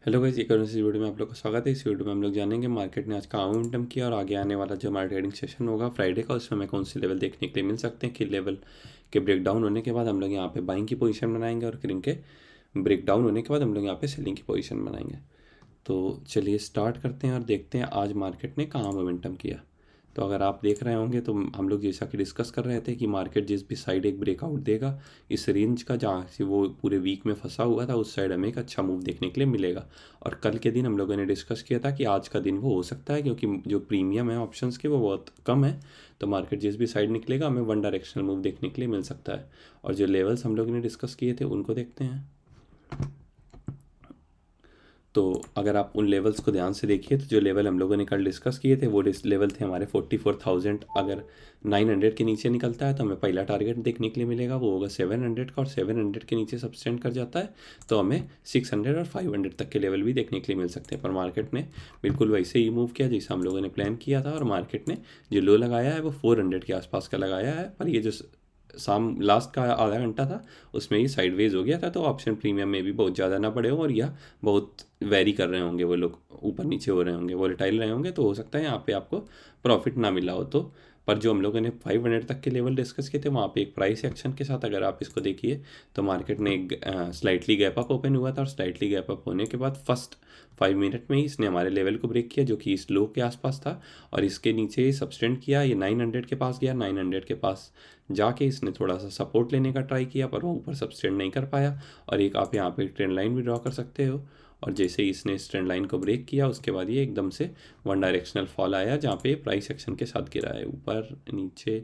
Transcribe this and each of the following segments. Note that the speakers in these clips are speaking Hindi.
हेलो गाइस, एक और इस वीडियो में आप लोग का स्वागत है। इस वीडियो में हम लोग जानेंगे मार्केट ने आज कहाँ मोमेंटम किया और आगे आने वाला जो हमारा ट्रेडिंग सेशन होगा फ्राइडे का, उसमें हमें कौन से लेवल देखने के लिए मिल सकते हैं। कि लेवल के ब्रेक डाउन होने के बाद हम लोग यहाँ पे बाइंग की पोजीशन बनाएंगे और किलिंग के ब्रेक डाउन होने के बाद हम लोग यहाँ पे सेलिंग की पोजीशन बनाएंगे। तो चलिए स्टार्ट करते हैं और देखते हैं आज मार्केट ने कहाँ मोमेंटम किया। तो अगर आप देख रहे होंगे तो हम लोग जैसा कि डिस्कस कर रहे थे कि मार्केट जिस भी साइड एक ब्रेकआउट देगा इस रेंज का, जहाँ से वो पूरे वीक में फंसा हुआ था, उस साइड हमें एक अच्छा मूव देखने के लिए मिलेगा। और कल के दिन हम लोगों ने डिस्कस किया था कि आज का दिन वो हो सकता है, क्योंकि जो प्रीमियम है ऑप्शंस के वो बहुत कम है। तो मार्केट जिस भी साइड निकलेगा हमें वन डायरेक्शनल मूव देखने के लिए मिल सकता है। और जो लेवल्स हम लोगों ने डिस्कस किए थे उनको देखते हैं। तो अगर आप उन लेवल्स को ध्यान से देखिए तो जो लेवल हम लोगों ने कल डिस्कस किए थे वो लेवल थे हमारे 44,000। अगर 900 के नीचे निकलता है तो हमें पहला टारगेट देखने के लिए मिलेगा, वो होगा 700 का। और 700 के नीचे सब्सटेंड कर जाता है तो हमें 600 और 500 तक के लेवल भी देखने के लिए मिल सकते हैं। पर मार्केट ने बिल्कुल वैसे ही मूव किया जैसा हम लोगों ने प्लान किया था, और मार्केट ने जो लो लगाया है वो 400 के आसपास का लगाया है। पर ये जो शाम लास्ट का आधा घंटा था उसमें ही साइडवेज हो गया था, तो ऑप्शन प्रीमियम में भी बहुत ज़्यादा ना पड़े हो और यह बहुत वेरी कर रहे होंगे, वो लोग ऊपर नीचे हो रहे होंगे, वोलेटाइल रहे होंगे, तो हो सकता है यहाँ पे आपको प्रॉफिट ना मिला हो। तो पर जो हम लोगों ने 500 तक के लेवल डिस्कस किए थे वहाँ पे एक प्राइस एक्शन के साथ अगर आप इसको देखिए तो मार्केट ने एक स्लाइटली गैप अप ओपन हुआ था, और स्लाइटली गैप अप होने के बाद फर्स्ट 5 मिनट में ही इसने हमारे लेवल को ब्रेक किया जो कि इस लो के आसपास था, और इसके नीचे ही सब्सटेंड किया। ये 900 के पास गया, 900 के पास जाके इसने थोड़ा सा सपोर्ट लेने का ट्राई किया पर वो ऊपर सब्सटेंड नहीं कर पाया। और एक आप यहाँ पे ट्रेंड लाइन भी ड्रॉ कर सकते हो, और जैसे ही इसने इस ट्रेंड लाइन को ब्रेक किया उसके बाद ये एकदम से वन डायरेक्शनल फॉल आया जहाँ पे प्राइस एक्शन के साथ गिरा है ऊपर नीचे।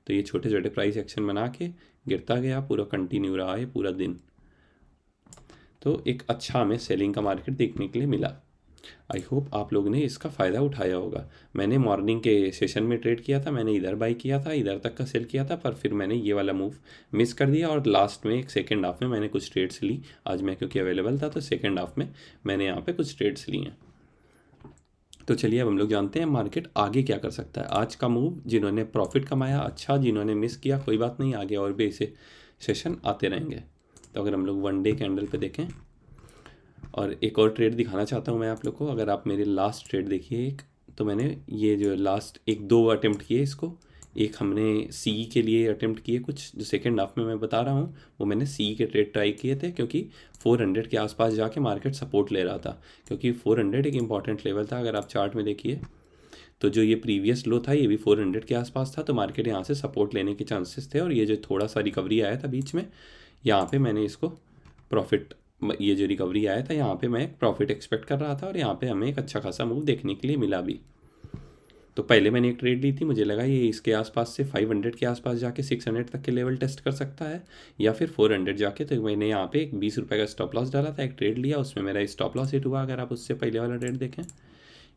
तो ये छोटे छोटे प्राइस एक्शन बना के गिरता गया, पूरा कंटिन्यू रहा है पूरा दिन। तो एक अच्छा हमें सेलिंग का मार्केट देखने के लिए मिला। आई होप आप लोगों ने इसका फ़ायदा उठाया होगा। मैंने मॉर्निंग के सेशन में ट्रेड किया था, मैंने इधर बाई किया था, इधर तक का सेल किया था, पर फिर मैंने ये वाला मूव मिस कर दिया और लास्ट में एक सेकेंड हाफ में मैंने कुछ ट्रेड्स ली। आज मैं क्योंकि अवेलेबल था तो सेकेंड हाफ में मैंने यहाँ पे कुछ ट्रेड्स लिए हैं। तो चलिए अब हम लोग जानते हैं मार्केट आगे क्या कर सकता है। आज का मूव जिन्होंने प्रॉफिट कमाया अच्छा, जिन्होंने मिस किया कोई बात नहीं, आगे और भी ऐसे सेशन आते रहेंगे। तो अगर हम लोग वन डे कैंडल पे देखें, और एक और ट्रेड दिखाना चाहता हूँ मैं आप लोग को। अगर आप मेरे लास्ट ट्रेड देखिए एक, तो मैंने ये जो लास्ट एक दो अटेम्प्ट किए इसको, एक हमने सी के लिए अटेम्प्ट किए, कुछ जो सेकेंड हाफ में मैं बता रहा हूँ वो मैंने सी के ट्रेड ट्राई किए थे, क्योंकि 400 के आसपास जाके मार्केट सपोर्ट ले रहा था, क्योंकि 400 एक इंपॉर्टेंट लेवल था। अगर आप चार्ट में देखिए तो जो ये प्रीवियस लो था ये भी 400 के आसपास था, तो मार्केट यहाँ से सपोर्ट लेने के चांसेस थे। और ये जो थोड़ा सा रिकवरी आया था बीच में, यहाँ पे मैंने इसको प्रॉफिट, ये जो रिकवरी आया था यहाँ पे मैं प्रॉफिट एक्सपेक्ट कर रहा था, और यहाँ पे हमें एक अच्छा खासा मूव देखने के लिए मिला भी। तो पहले मैंने एक ट्रेड ली थी, मुझे लगा ये इसके आसपास से 500 के आसपास जाके 600 तक के लेवल टेस्ट कर सकता है, या फिर 400 जाके। तो मैंने यहाँ पे एक 20 रुपये का स्टॉप लॉस डाला था, एक ट्रेड लिया, उसमें मेरा स्टॉप लॉस हिट हुआ। अगर आप उससे पहले वाला ट्रेड देखें,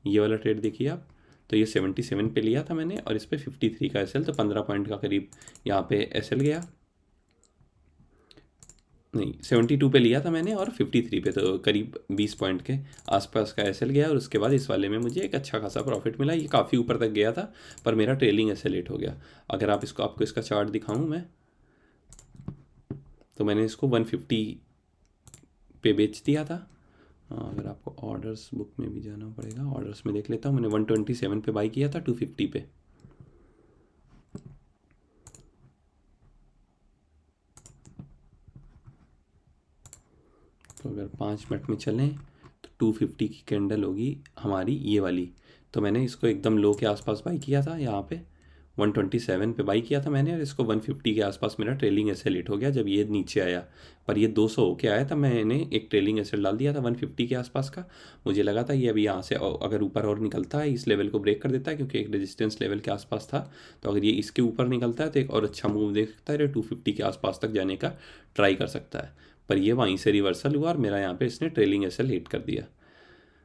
ये वाला ट्रेड देखिए आप, तो ये 77 पे लिया था मैंने, और इस पर 53 का एसएल, तो 15 पॉइंट का करीब यहाँ पे एसएल गया। नहीं, 72 पे लिया था मैंने और 53 पे, तो करीब 20 पॉइंट के आसपास का एसएल गया। और उसके बाद इस वाले में मुझे एक अच्छा खासा प्रॉफिट मिला। ये काफ़ी ऊपर तक गया था पर मेरा ट्रेलिंग एसएल हिट हो गया। अगर आप इसको आपको इसका चार्ट दिखाऊं मैं, तो मैंने इसको 150 पे बेच दिया था। अगर आपको ऑर्डर्स बुक में भी जाना पड़ेगा, ऑर्डर्स में देख लेता हूँ, मैंने 127 पे बाई किया था 250 पे। तो अगर 5 मिनट में चलें तो 250 की कैंडल होगी हमारी ये वाली। तो मैंने इसको एकदम लो के आसपास बाई किया था, यहाँ पे 127 पे बाई किया था मैंने, और इसको 150 के आसपास मेरा ट्रेलिंग एसएल हिट हो गया जब ये नीचे आया। पर ये 200 होके आया था, मैंने एक ट्रेलिंग एसएल डाल दिया था 150 के आसपास का। मुझे लगा था ये अभी यहाँ से अगर ऊपर और निकलता है इस लेवल को ब्रेक कर देता है, क्योंकि एक रेजिस्टेंस लेवल के आसपास था, तो अगर ये इसके ऊपर निकलता है तो एक और अच्छा मूव देख सकता है, 250 के आसपास तक जाने का ट्राई कर सकता है। पर ये वहीं से रिवर्सल हुआ और मेरा यहाँ पे इसने ट्रेलिंग एसएल हिट कर दिया।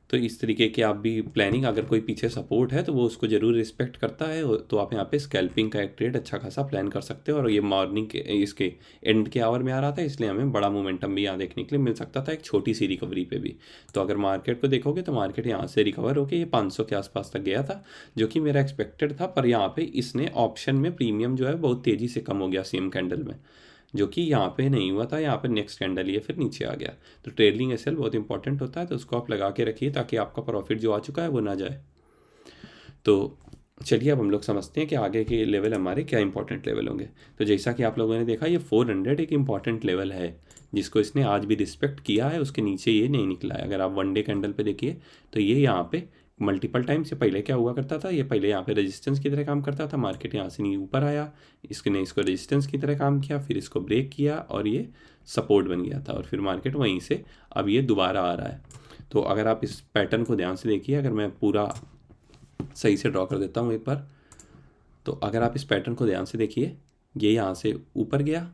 तो इस तरीके की आप भी प्लानिंग, अगर कोई पीछे सपोर्ट है तो वो उसको ज़रूर रिस्पेक्ट करता है, तो आप यहाँ पे स्कैल्पिंग का एक ट्रेड अच्छा खासा प्लान कर सकते हो। और ये मॉर्निंग के इसके एंड के आवर में आ रहा था, इसलिए हमें बड़ा मोमेंटम भी यहाँ देखने के लिए मिल सकता था एक छोटी सी रिकवरी पे भी। तो अगर मार्केट को देखोगे तो मार्केट यहाँ से रिकवर होकर ये 500 के आसपास तक गया था, जो कि मेरा एक्सपेक्टेड था। पर यहाँ पे इसने ऑप्शन में प्रीमियम जो है बहुत तेज़ी से कम हो गया सेम कैंडल में, जो कि यहाँ पे नहीं हुआ था, यहाँ पे नेक्स्ट कैंडल ये फिर नीचे आ गया। तो ट्रेलिंग एसएल बहुत इंपॉर्टेंट होता है, तो उसको आप लगा के रखिए ताकि आपका प्रॉफिट जो आ चुका है वो ना जाए। तो चलिए अब हम लोग समझते हैं कि आगे के लेवल हमारे क्या इंपॉर्टेंट लेवल होंगे। तो जैसा कि आप लोगों ने देखा, ये 400 एक इंपॉर्टेंट लेवल है जिसको इसने आज भी रिस्पेक्ट किया है, उसके नीचे ये नहीं निकला है। अगर आप वन डे कैंडल पे देखिए तो ये यहाँ पे मल्टीपल टाइम से पहले क्या हुआ करता था, ये पहले यहाँ पे रेजिस्टेंस की तरह काम करता था, मार्केट यहाँ से नहीं ऊपर आया, इसने इसको रेजिस्टेंस की तरह काम किया, फिर इसको ब्रेक किया और ये सपोर्ट बन गया था, और फिर मार्केट वहीं से अब ये दोबारा आ रहा है। तो अगर आप इस पैटर्न को ध्यान से देखिए, अगर मैं पूरा सही से ड्रॉ कर देता हूँ एक बार, तो अगर आप इस पैटर्न को ध्यान से देखिए, ये यहाँ से ऊपर गया,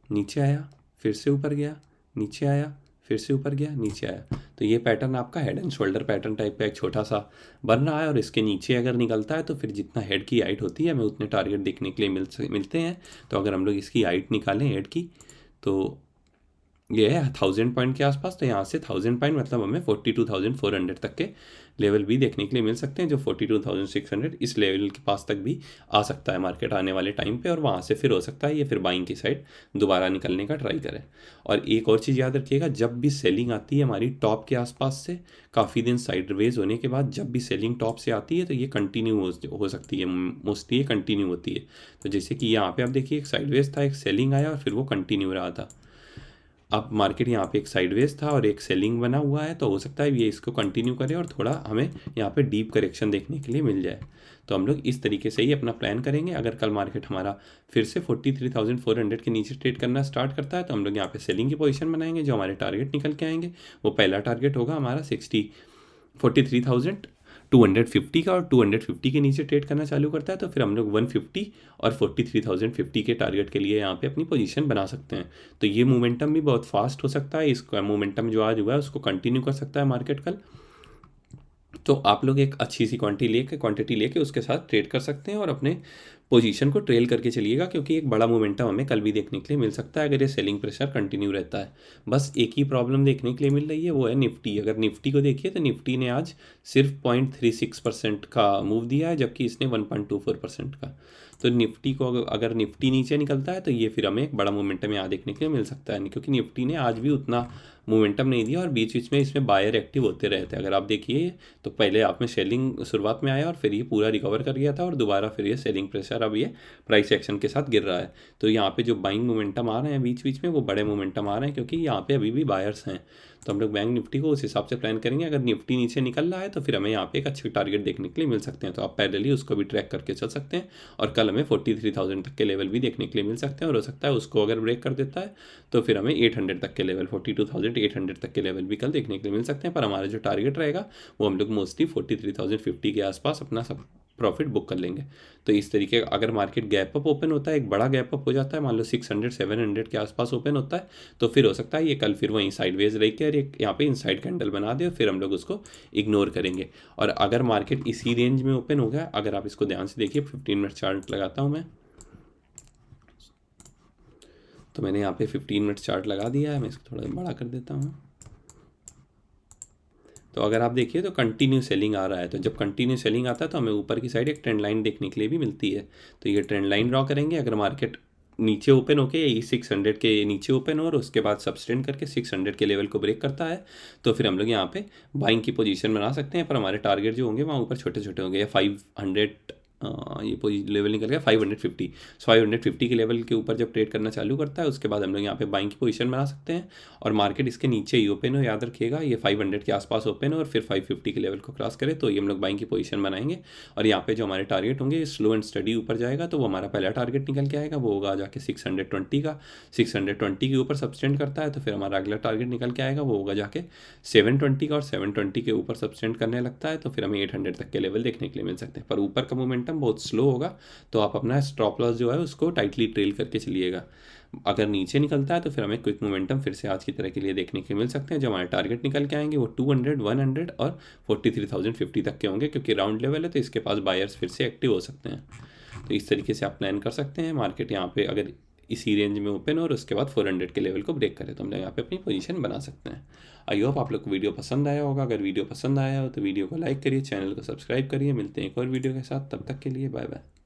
नीचे आया, फिर से ऊपर गया, नीचे आया, फिर से ऊपर गया, नीचे आया। तो ये पैटर्न आपका head and shoulder pattern type का एक छोटा सा बन रहा है, और इसके नीचे अगर निकलता है तो फिर जितना हेड की हाइट होती है हमें उतने टारगेट देखने के लिए मिलते हैं। तो अगर हम लोग इसकी हाइट निकालें हेड की, तो ये है 1000 पॉइंट के आसपास। तो यहाँ से 1000 पॉइंट मतलब हमें 42,400 तक के लेवल भी देखने के लिए मिल सकते हैं, जो 42,600 इस लेवल के पास तक भी आ सकता है मार्केट आने वाले टाइम पे, और वहाँ से फिर हो सकता है ये फिर बाइंग की साइड दोबारा निकलने का ट्राई करे। और एक और चीज़ याद रखिएगा, जब भी सेलिंग आती है हमारी टॉप के आसपास से काफ़ी दिन साइडवेज होने के बाद, जब भी सेलिंग टॉप से आती है तो ये कंटिन्यू हो सकती है, मोस्टली ये कंटिन्यू होती है। तो जैसे कि यहाँ पे आप देखिए एक साइडवेज था, एक सेलिंग आया और फिर वो कंटिन्यू रहा था। अब मार्केट यहाँ पे एक साइडवेज था और एक सेलिंग बना हुआ है, तो हो सकता है ये इसको कंटिन्यू करे और थोड़ा हमें यहाँ पे डीप करेक्शन देखने के लिए मिल जाए। तो हम लोग इस तरीके से ही अपना प्लान करेंगे। अगर कल मार्केट हमारा फिर से 43,400 के नीचे ट्रेड करना स्टार्ट करता है तो हम लोग यहाँ पे सेलिंग की पोजीशन बनाएंगे, जो हमारे टारगेट निकल के आएंगे। वो पहला टारगेट होगा हमारा 43,250 का, और 250 के नीचे ट्रेड करना चालू करता है तो फिर हम लोग 150 और 43,050 के टारगेट के लिए यहाँ पे अपनी पोजीशन बना सकते हैं। तो ये मोमेंटम भी बहुत फास्ट हो सकता है, इसका मोमेंटम जो आज हुआ है उसको कंटिन्यू कर सकता है मार्केट कल। तो आप लोग एक अच्छी सी क्वांटिटी लेके उसके साथ ट्रेड कर सकते हैं और अपने पोजीशन को ट्रेल करके चलिएगा, क्योंकि एक बड़ा मोमेंटम हमें कल भी देखने के लिए मिल सकता है अगर ये सेलिंग प्रेशर कंटिन्यू रहता है। बस एक ही प्रॉब्लम देखने के लिए मिल रही है, वो है निफ्टी। अगर निफ्टी को देखिए तो निफ्टी ने आज सिर्फ 0.36% का मूव दिया है, जबकि इसने 1.24% का। तो निफ्टी को अगर निफ्टी नीचे निकलता है तो ये फिर हमें एक बड़ा मोमेंटम यहाँ देखने के लिए मिल सकता है, क्योंकि निफ्टी ने आज भी उतना मोमेंटम नहीं दिया और बीच बीच में इसमें बायर एक्टिव होते रहते हैं। अगर आप देखिए तो पहले आप में सेलिंग शुरुआत में आया और फिर ये पूरा रिकवर कर गया था और दोबारा फिर ये सेलिंग प्रेशर अब ये प्राइस एक्शन के साथ गिर रहा है। तो यहाँ पे जो बाइंग मोमेंटम आ रहे हैं बीच बीच में, वो बड़े मोमेंटम आ रहे हैं, क्योंकि यहाँ पे अभी भी बायर्स हैं। तो हम लोग बैंक निफ्टी को उस हिसाब से प्लान करेंगे। अगर निफ्टी नीचे निकल रहा है तो फिर हमें यहाँ पे एक अच्छे टारगेट देखने के लिए मिल सकते हैं, तो आप पैरेलली उसको भी ट्रैक करके चल सकते हैं। और कल हमें 43,000 तक के लेवल भी देखने के लिए मिल सकते हैं, और हो सकता है उसको अगर ब्रेक कर देता है तो फिर हमें 800 तक के लेवल, 42,800 तक के लेवल भी कल देखने के लिए मिल सकते हैं। पर हमारा जो टारगेट रहेगा वो हम लोग मोस्टली 43,050 के आसपास अपना सब प्रॉफिट बुक कर लेंगे। तो इस तरीके का अगर मार्केट गैप अप ओपन होता है, एक बड़ा गैप अप हो जाता है, मान लो 600-700 के आसपास ओपन होता है, तो फिर हो सकता है ये कल फिर वहीं साइडवेज रह के और एक यहाँ पे इनसाइड कैंडल बना दे, और फिर हम लोग उसको इग्नोर करेंगे। और अगर मार्केट इसी रेंज में ओपन हो गया, अगर आप इसको ध्यान से देखिए, 15 मिनट चार्ट लगाता हूँ मैं, तो मैंने यहाँ पे 15 मिनट चार्ट लगा दिया है, मैं इसको थोड़ा बड़ा कर देता हूँ। तो अगर आप देखिए तो कंटिन्यू सेलिंग आ रहा है, तो जब कंटिन्यू सेलिंग आता है तो हमें ऊपर की साइड एक ट्रेंड लाइन देखने के लिए भी मिलती है। तो ये ट्रेंड लाइन ड्रॉ करेंगे। अगर मार्केट नीचे ओपन होके यही 600 के नीचे ओपन हो और उसके बाद सब्सटेंड करके 600 के लेवल को ब्रेक करता है, तो फिर हम लोग यहाँ पे बाइंग की पोजीशन बना सकते हैं। पर हमारे टारगेट जो होंगे वहाँ ऊपर छोटे छोटे होंगे, या 500 ये लेवल निकल गया 550। 550 के लेवल के ऊपर जब ट्रेड करना चालू करता है उसके बाद हम लोग यहाँ पे बाइंग की पोजीशन बना सकते हैं। और मार्केट इसके नीचे ही ओपन हो, याद रखिएगा, ये 500 के आसपास ओपन हो और फिर 550 के लेवल को क्रॉस करे तो ये हम लोग बाइंग की पोजीशन बनाएंगे। और यहाँ पे जो हमारे टारगेट होंगे स्लो एंड स्टडी ऊपर जाएगा, तो वो हमारा पहला टारगेट निकल के आएगा, वो होगा जाके 620 का। 620 के ऊपर सब्सटेंड करता है तो फिर हमारा अगला टारगेट निकल के आएगा, वो होगा जाके 720 का। और 720 के ऊपर सब्सटेंड करने लगता है तो फिर हमें 800 तक के लेवल देखने के लिए मिल सकते हैं। पर ऊपर का मोमेंटम बहुत स्लो होगा, तो आप अपना स्टॉप लॉस जो है उसको टाइटली ट्रेल करके चलिएगा। अगर नीचे निकलता है तो फिर हमें क्विक मोमेंटम फिर से आज की तरह के लिए देखने के मिल सकते हैं। जो हमारे टारगेट निकल के आएंगे वो 200, 100 और 43,050 तक के होंगे, क्योंकि राउंड लेवल है तो इसके पास बायर्स फिर से एक्टिव हो सकते हैं। तो इस तरीके से आप प्लान कर सकते हैं। मार्केट यहाँ पे अगर इसी रेंज में ओपन हो और उसके बाद 400 के लेवल को ब्रेक करे तो हम लोग यहाँ पे अपनी पोजीशन बना सकते हैं। आई होप आप लोग को वीडियो पसंद आया होगा। अगर वीडियो पसंद आया हो तो वीडियो को लाइक करिए, चैनल को सब्सक्राइब करिए। मिलते हैं एक और वीडियो के साथ, तब तक के लिए बाय बाय।